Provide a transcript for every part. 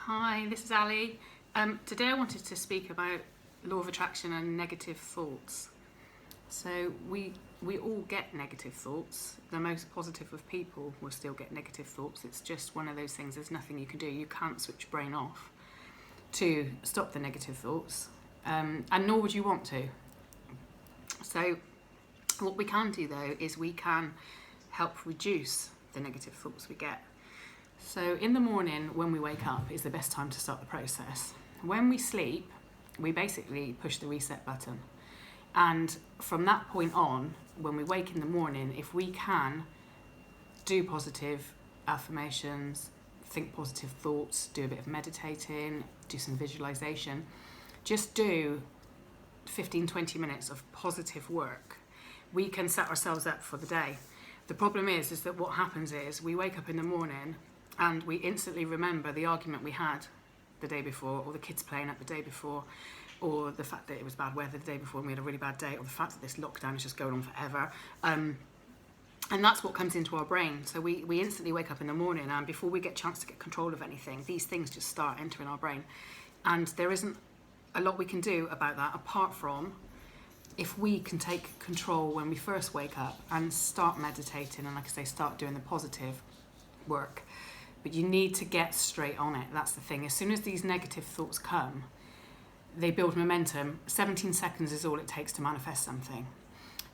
Hi, this is Ali. Today I wanted to speak about law of attraction and negative thoughts. So we all get negative thoughts. The most positive of people will still get negative thoughts. It's just one of those things. There's nothing you can do. You can't switch your brain off to stop the negative thoughts, and nor would you want to. So what we can do though is we can help reduce the negative thoughts we get. So in the morning when we wake up is the best time to start the process. When we sleep, we basically push the reset button. And from that point on, when we wake in the morning, if we can do positive affirmations, think positive thoughts, do a bit of meditating, do some visualization, just do 15-20 minutes of positive work, we can set ourselves up for the day. The problem is that what happens is we wake up in the morning and we instantly remember the argument we had the day before, or the kids playing up the day before, or the fact that it was bad weather the day before and we had a really bad day, or the fact that this lockdown is just going on forever. And that's what comes into our brain. So we instantly wake up in the morning, and before we get a chance to get control of anything, these things just start entering our brain. And there isn't a lot we can do about that, apart from if we can take control when we first wake up and start meditating, and like I say, start doing the positive work. But you need to get straight on it. That's the thing. As soon as these negative thoughts come, they build momentum. 17 seconds is all it takes to manifest something.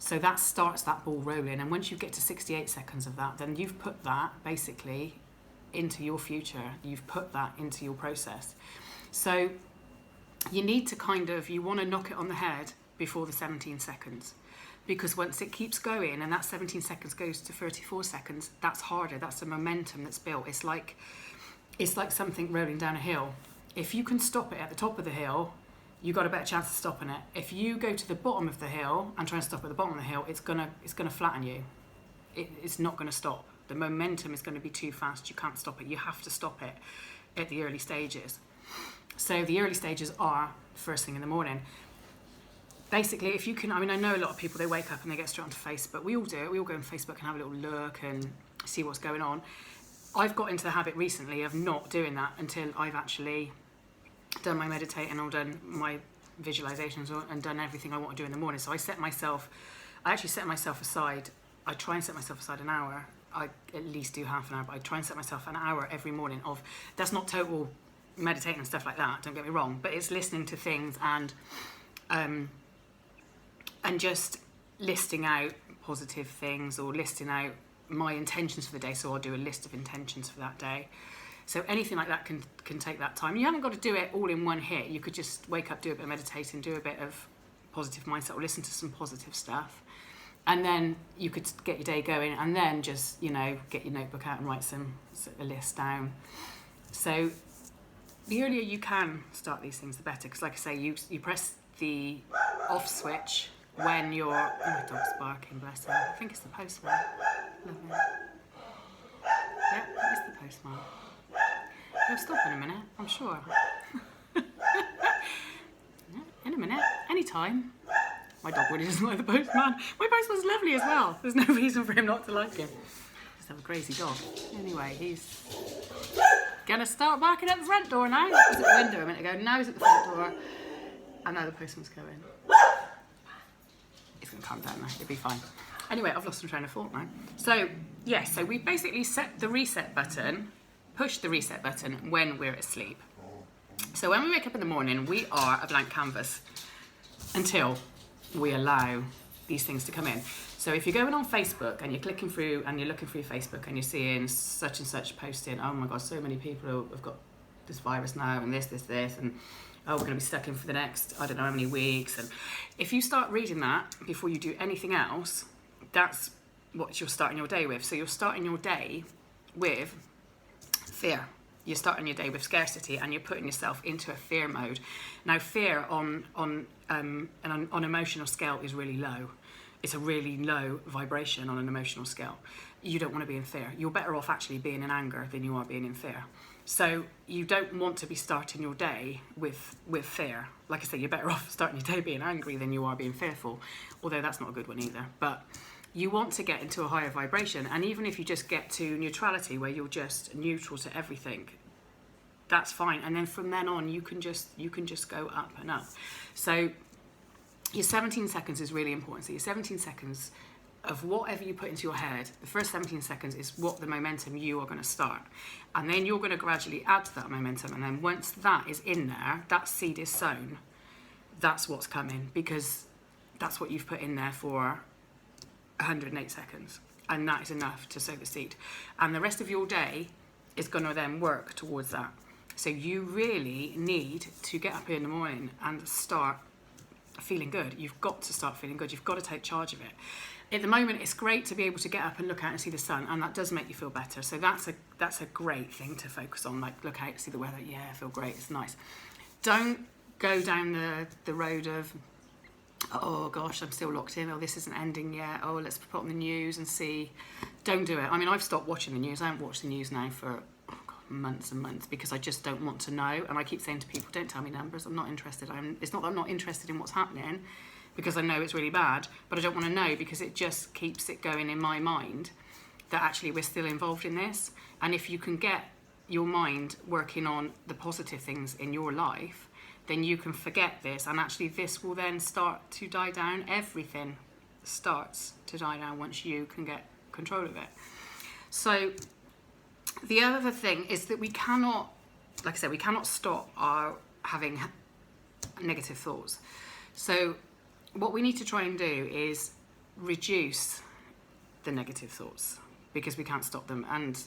So that starts that ball rolling. And once you get to 68 seconds of that, then you've put that basically into your future. You've put that into your process. So you need to you want to knock it on the head before the 17 seconds. Because once it keeps going and that 17 seconds goes to 34 seconds, that's harder. That's the momentum that's built. It's like something rolling down a hill. If you can stop it at the top of the hill, you've got a better chance of stopping it. If you go to the bottom of the hill and try and stop at the bottom of the hill, it's gonna flatten you. It's not gonna stop. The momentum is gonna be too fast. You can't stop it. You have to stop it at the early stages. So the early stages are first thing in the morning. Basically, if you can, I know a lot of people, they wake up and they get straight onto Facebook. We all do it. We all go on Facebook and have a little look and see what's going on. I've got into the habit recently of not doing that until I've actually done my meditating or done my visualizations and done everything I want to do in the morning. So I actually set myself aside. I try and set myself aside an hour. I at least do half an hour, but I try and set myself an hour every morning of, that's not total meditating and stuff like that, don't get me wrong, but it's listening to things and just listing out positive things or listing out my intentions for the day. So I'll do a list of intentions for that day. So anything like that can take that time. You haven't got to do it all in one hit. You could just wake up, do a bit of meditating, do a bit of positive mindset, or listen to some positive stuff. And then you could get your day going, and then just, get your notebook out and write a list down. So the earlier you can start these things, the better. Because like I say, you press the off switch when you're... Oh, my dog's barking, bless him. I think it's the postman. Love him. Yep, it's the postman. He'll stop in a minute, I'm sure. In a minute, anytime. My dog really doesn't like the postman. My postman's lovely as well. There's no reason for him not to like him. Just have a crazy dog. Anyway, he's gonna start barking at the front door now. He was at the window a minute ago, now he's at the front door. And now the postman's going. He's gonna calm down now, it'll be fine. Anyway, I've lost my train of thought now. So we basically set the reset button, push the reset button when we're asleep. So when we wake up in the morning, we are a blank canvas until we allow these things to come in. So if you're going on Facebook and you're clicking through and you're looking through Facebook and you're seeing such and such posting, oh my God, so many people have got this virus now and this, and oh, we're going to be stuck in for the next, I don't know how many weeks. And if you start reading that before you do anything else, that's what you're starting your day with. So you're starting your day with fear. You're starting your day with scarcity, and you're putting yourself into a fear mode. Now, fear on an emotional scale is really low. It's a really low vibration on an emotional scale. You don't want to be in fear. You're better off actually being in anger than you are being in fear. So you don't want to be starting your day with fear. Like I say, you're better off starting your day being angry than you are being fearful, although that's not a good one either. But you want to get into a higher vibration, and even if you just get to neutrality, where you're just neutral to everything, that's fine. And then from then on, you can just go up and up. So your 17 seconds is really important. So your 17 seconds of whatever you put into your head, the first 17 seconds is what the momentum you are going to start. And then you're going to gradually add to that momentum. And then once that is in there, that seed is sown, that's what's coming, because that's what you've put in there for 108 seconds. And that is enough to sow the seed. And the rest of your day is going to then work towards that. So you really need to get up in the morning and start feeling good. You've got to start feeling good. You've got to take charge of it. At the moment, it's great to be able to get up and look out and see the sun, and that does make you feel better. So that's a great thing to focus on. Like, look out, see the weather. Yeah, I feel great. It's nice. Don't go down the road of, oh gosh, I'm still locked in. Oh, this isn't ending yet. Oh, let's put on the news and see. Don't do it. I mean, I've stopped watching the news. I haven't watched the news now for months and months, because I just don't want to know. And I keep saying to people, don't tell me numbers. I'm not interested. It's not that I'm not interested in what's happening, because I know it's really bad, but I don't want to know, because it just keeps it going in my mind that actually we're still involved in this. And if you can get your mind working on the positive things in your life, then you can forget this, and actually this will then start to die down. Everything starts to die down once you can get control of it. So the other thing is that we cannot, like I said, we cannot stop our having negative thoughts. So what we need to try and do is reduce the negative thoughts, because we can't stop them, and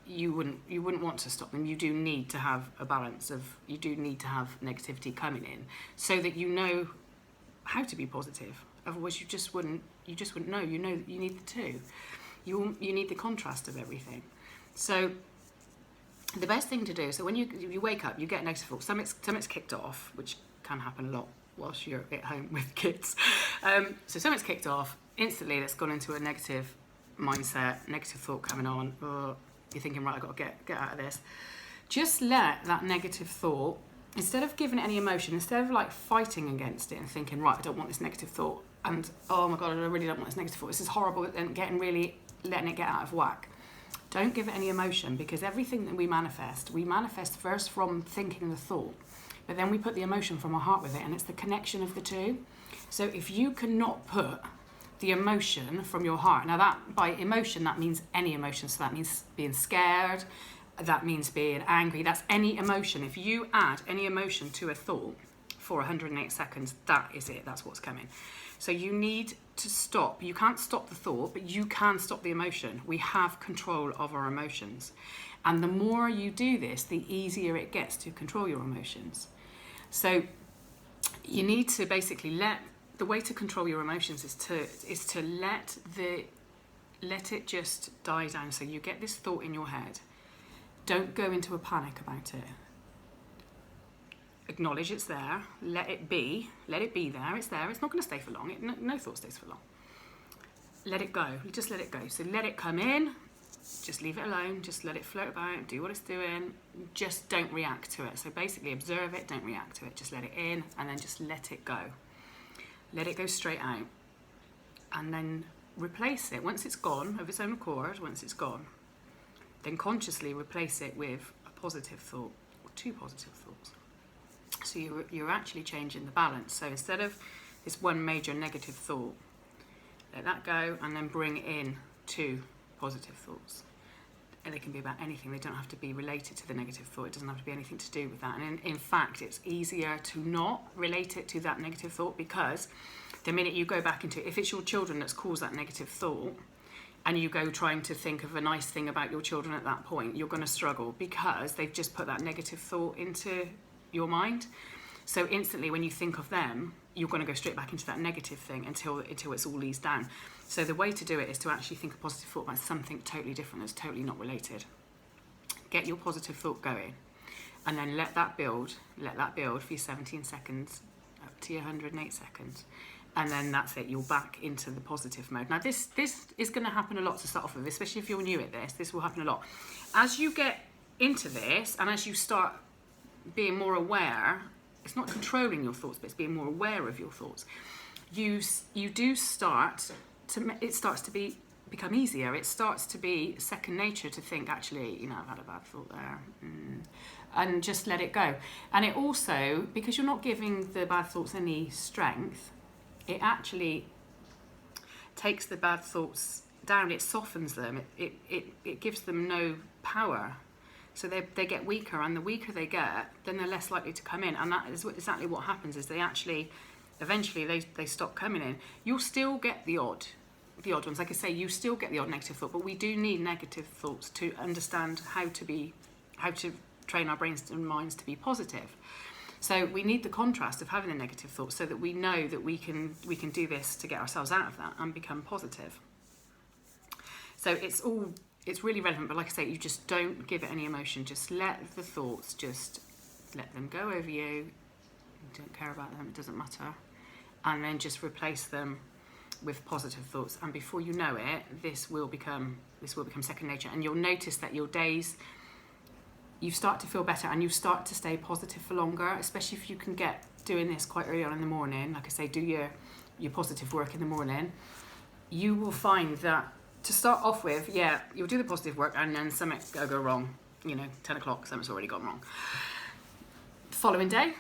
you wouldn't want to stop them. You do need to have a balance of, you do need to have negativity coming in, so that you know how to be positive. Otherwise you just wouldn't know. You know that you need the two. You need the contrast of everything. So the best thing to do, so when you wake up, you get negative thoughts, something's kicked off, which can happen a lot whilst you're at home with kids. So something's kicked off, instantly that's gone into a negative mindset, negative thought coming on. Oh, you're thinking, right, I've got to get out of this. Just let that negative thought, instead of giving it any emotion, instead of like fighting against it and thinking, right, I don't want this negative thought, and oh my God, I really don't want this negative thought, this is horrible, and letting it get out of whack. Don't give it any emotion, because everything that we manifest first from thinking the thought, but then we put the emotion from our heart with it, and it's the connection of the two. So if you cannot put the emotion from your heart, now that by emotion, that means any emotion. So that means being scared, that means being angry, that's any emotion. If you add any emotion to a thought for 108 seconds, that is it, that's what's coming. So you need to stop. You can't stop the thought, but you can stop the emotion. We have control of our emotions. And the more you do this, the easier it gets to control your emotions. So you need to basically the way to control your emotions is to let it just die down. So you get this thought in your head. Don't go into a panic about it. Acknowledge it's there. Let it be there. It's there. It's not going to stay for long. No thought stays for long. Let it go. Just let it go. So let it come in. Just leave it alone. Just let it float about. Do what it's doing. Just don't react to it. So basically observe it. Don't react to it. Just let it in, and then just let it go. Let it go straight out. And then replace it. Once it's gone, of its own accord, once it's gone, then consciously replace it with a positive thought or two positive thoughts. So you're actually changing the balance. So instead of this one major negative thought, let that go, and then bring in two positive thoughts. And they can be about anything. They don't have to be related to the negative thought. It doesn't have to be anything to do with that. And in fact, it's easier to not relate it to that negative thought, because the minute you go back into it, if it's your children that's caused that negative thought, and you go trying to think of a nice thing about your children at that point, you're going to struggle, because they've just put that negative thought into your mind. So instantly when you think of them, you're going to go straight back into that negative thing until it's all eased down. So the way to do it is to actually think a positive thought about something totally different that's totally not related. Get your positive thought going, and then let that build for your 17 seconds up to your 108 seconds. And then that's it, you're back into the positive mode. Now this is going to happen a lot to start off with, especially if you're new at this will happen a lot. As you get into this, and as you start being more aware, it's not controlling your thoughts, but it's being more aware of your thoughts. You do start to, it starts to become easier. It starts to be second nature to think, actually, I've had a bad thought there. and just let it go. And it also, because you're not giving the bad thoughts any strength, it actually takes the bad thoughts down, it softens them, it gives them no power. So they get weaker, and the weaker they get, then they're less likely to come in. And that is exactly what happens, is they actually, eventually they stop coming in. You'll still get the odd ones. Like I say, you still get the odd negative thought, but we do need negative thoughts to understand how to train our brains and minds to be positive. So we need the contrast of having the negative thoughts so that we know that we can do this to get ourselves out of that and become positive. So it's really relevant, but like I say, you just don't give it any emotion. Just let the thoughts, just let them go over you. You don't care about them, it doesn't matter. And then just replace them with positive thoughts. And before you know it, this will become second nature. And you'll notice that your days, you start to feel better and you start to stay positive for longer, especially if you can get doing this quite early on in the morning. Like I say, do your positive work in the morning. You will find that to start off with, yeah, you'll do the positive work and then something will go wrong. 10 o'clock, something's already gone wrong. The following day,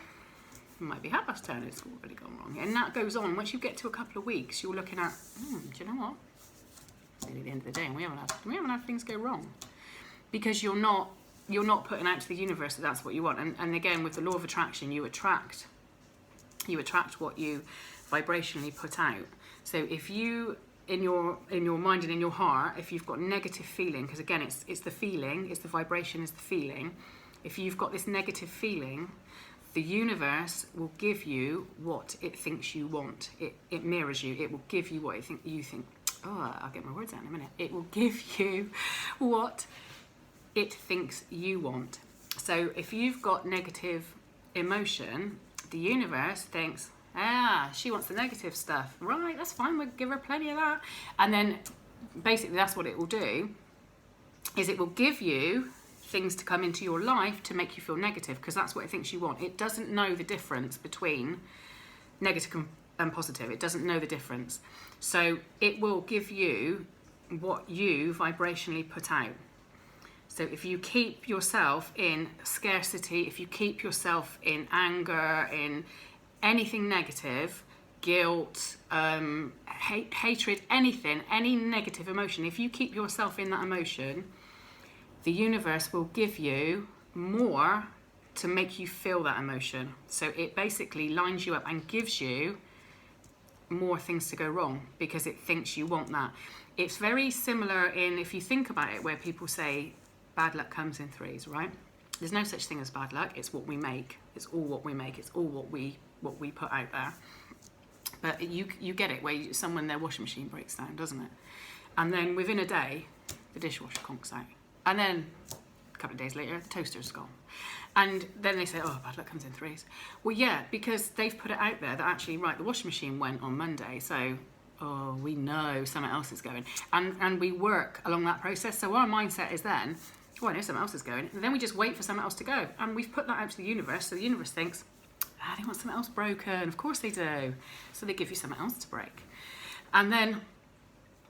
it might be 10:30, it's already gone wrong. And that goes on. Once you get to a couple of weeks, you're looking at, do you know what? It's nearly the end of the day and we haven't had things go wrong. Because you're not putting out to the universe that that's what you want. And again, with the law of attraction, you attract what you vibrationally put out. So if you, in your mind and in your heart, if you've got negative feeling, because again, it's the feeling, it's the vibration, it's the feeling. If you've got this negative feeling, the universe will give you what it thinks you want. It mirrors you. It will give you what you think. Oh, I'll get my words out in a minute. It will give you what it thinks you want. So if you've got negative emotion, the universe thinks, she wants the negative stuff. Right, that's fine, we'll give her plenty of that. And then basically that's what it will do, is it will give you things to come into your life to make you feel negative, because that's what it thinks you want. It doesn't know the difference between negative and positive. It doesn't know the difference. So it will give you what you vibrationally put out. So if you keep yourself in scarcity, if you keep yourself in anger, in anything negative, guilt, hatred, anything, any negative emotion, if you keep yourself in that emotion, the universe will give you more to make you feel that emotion. So it basically lines you up and gives you more things to go wrong because it thinks you want that. It's very similar in, if you think about it, where people say bad luck comes in threes, right? There's no such thing as bad luck. It's what we make. It's all what we make. It's all what we put out there. But you get it, where their washing machine breaks down, doesn't it? And then within a day, the dishwasher conks out. And then a couple of days later, the toaster's gone. And then they say, oh, bad luck comes in threes. Well, yeah, because they've put it out there that actually, right, the washing machine went on Monday, so we know something else is going. And we work along that process. So our mindset is then, I know something else is going. And then we just wait for something else to go. And we've put that out to the universe, so the universe thinks, they want something else broken. Of course they do. So they give you something else to break. And then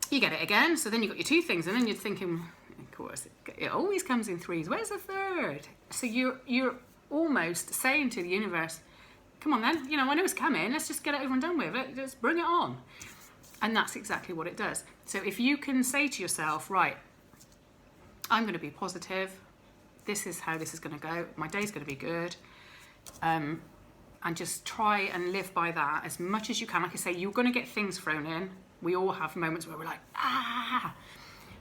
you get it again. So then you've got your two things. And then you're thinking, of course, it always comes in threes. Where's the third? So you're almost saying to the universe, come on then, I know it's coming. Let's just get it over and done with. Let's bring it on. And that's exactly what it does. So if you can say to yourself, right, I'm going to be positive. This is how this is going to go. My day's going to be good. And just try and live by that as much as you can. Like I say, you're going to get things thrown in. We all have moments where we're like,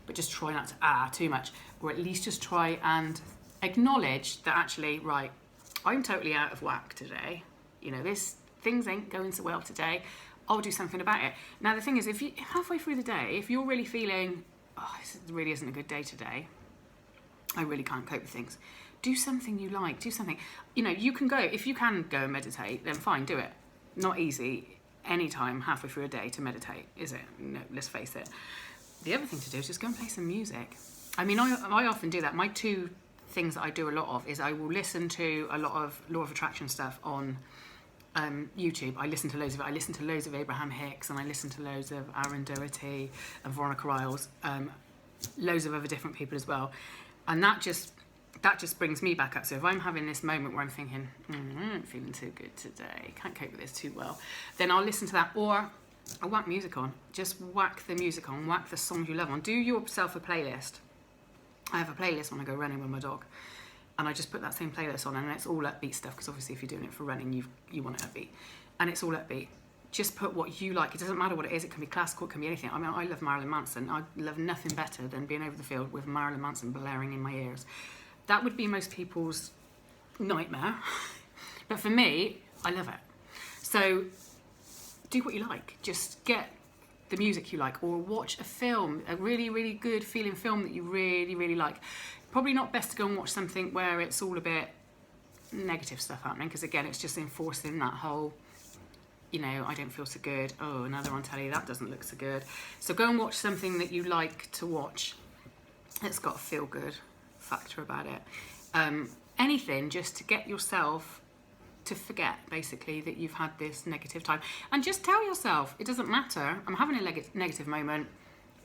but just try not to too much. Or at least just try and acknowledge that actually, right, I'm totally out of whack today. Things ain't going so well today. I'll do something about it. Now, the thing is, if halfway through the day, if you're really feeling, this really isn't a good day today, I really can't cope with things, do something you like, do something. You can go, if you can go and meditate, then fine, do it. Not easy anytime halfway through a day to meditate, is it? No, let's face it. The other thing to do is just go and play some music. I mean, I often do that. My two things that I do a lot of is I will listen to a lot of law of attraction stuff on YouTube. I listen to loads of it. I listen to loads of Abraham Hicks, and I listen to loads of Aaron Doherty and Veronica Riles, loads of other different people as well. And that just that just brings me back up. So if I'm having this moment where I'm thinking, I'm not feeling too good today, can't cope with this too well, then I'll listen to that, or I'll whack music on. Just whack the music on, whack the songs you love on. Do yourself a playlist. I have a playlist when I go running with my dog, and I just put that same playlist on, and it's all upbeat stuff, because obviously if you're doing it for running, you want it upbeat, and it's all upbeat. Just put what you like. It doesn't matter what it is. It can be classical, it can be anything. I mean, I love Marilyn Manson. I love nothing better than being over the field with Marilyn Manson blaring in my ears. That would be most people's nightmare. But for me, I love it. So do what you like. Just get the music you like, or watch a film, a really, really good feeling film that you really, really like. Probably not best to go and watch something where it's all a bit negative stuff happening, because again, it's just enforcing that whole, you know, I don't feel so good. Oh, another on telly, that doesn't look so good. So go and watch something that you like to watch. It's got a feel good factor about it. Anything just to get yourself to forget, basically, that you've had this negative time. And just tell yourself, it doesn't matter, I'm having a negative moment,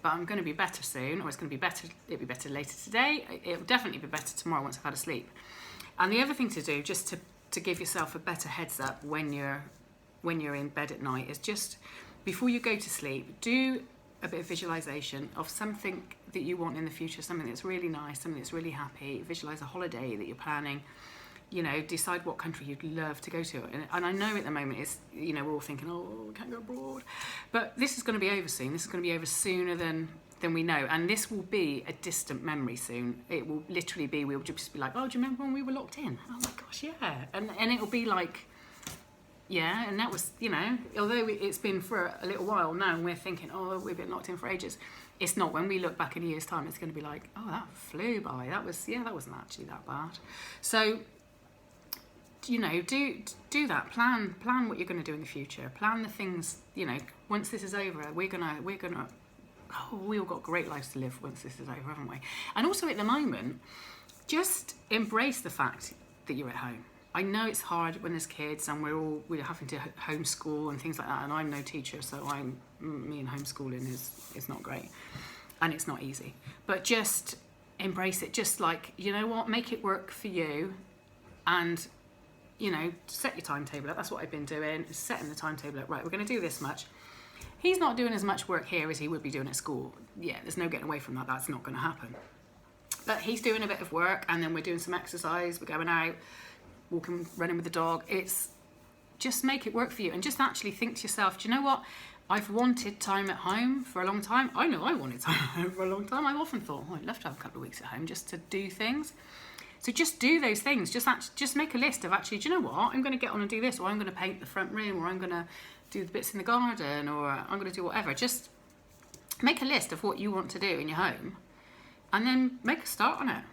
but I'm going to be better soon, or it's going to be better, it'll be better later today, it'll definitely be better tomorrow once I've had a sleep. And the other thing to do, just to give yourself a better heads up when you're in bed at night, is just before you go to sleep, do a bit of visualization of something that you want in the future, something that's really nice, something that's really happy. Visualize a holiday that you're planning. You know, decide what country you'd love to go to. And I know at the moment it's, you know, we're all thinking, oh, we can't go abroad. But this is going to be over soon. This is going to be over sooner than we know. And this will be a distant memory soon. It will literally be, we'll just be like, oh, do you remember when we were locked in? Oh my gosh, yeah. And it'll be like, yeah, and that was, you know, although it's been for a little while now, and we're thinking, oh, we've been locked in for ages. It's not. When we look back in a year's time, it's going to be like, oh, that flew by. That wasn't actually that bad. So, you know, do that. Plan what you're going to do in the future. Plan the things, you know, once this is over, we're gonna, oh, we all got great lives to live once this is over, haven't we? And also at the moment, just embrace the fact that you're at home. I know it's hard when there's kids and we're having to homeschool and things like that, and I'm no teacher, so me and homeschooling is not great, and it's not easy. But just embrace it. Just like, you know what, make it work for you, and you know, set your timetable up. That's what I've been doing, setting the timetable up. Right, we're going to do this much. He's not doing as much work here as he would be doing at school. Yeah, there's no getting away from that. That's not going to happen. But he's doing a bit of work, and then we're doing some exercise. We're going out, walking, running with the dog. It's just make it work for you, and just actually think to yourself, do you know what? I've wanted time at home for a long time. I know I wanted time at home for a long time. I've often thought, oh, I'd love to have a couple of weeks at home just to do things. So just do those things. Just make a list of, actually, do you know what? I'm going to get on and do this, or I'm going to paint the front room, or I'm going to do the bits in the garden, or I'm going to do whatever. Just make a list of what you want to do in your home, and then make a start on it.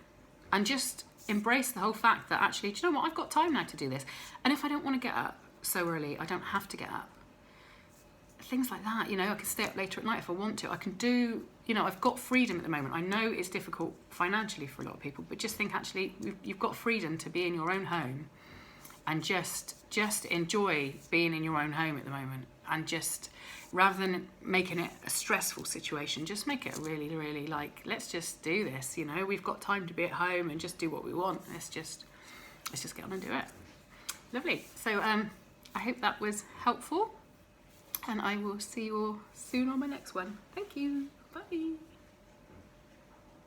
And just embrace the whole fact that, actually, do you know what? I've got time now to do this. And if I don't want to get up so early, I don't have to get up. Things like that, you know, I can stay up later at night if I want to. I can do, you know, I've got freedom at the moment. I know it's difficult financially for a lot of people, but just think, actually, you've got freedom to be in your own home, and just enjoy being in your own home at the moment. And just, rather than making it a stressful situation, just make it really, really like, let's just do this, you know, we've got time to be at home and just do what we want. Let's just get on and do it. Lovely. So I hope that was helpful, and I will see you all soon on my next one. Thank you. Bye.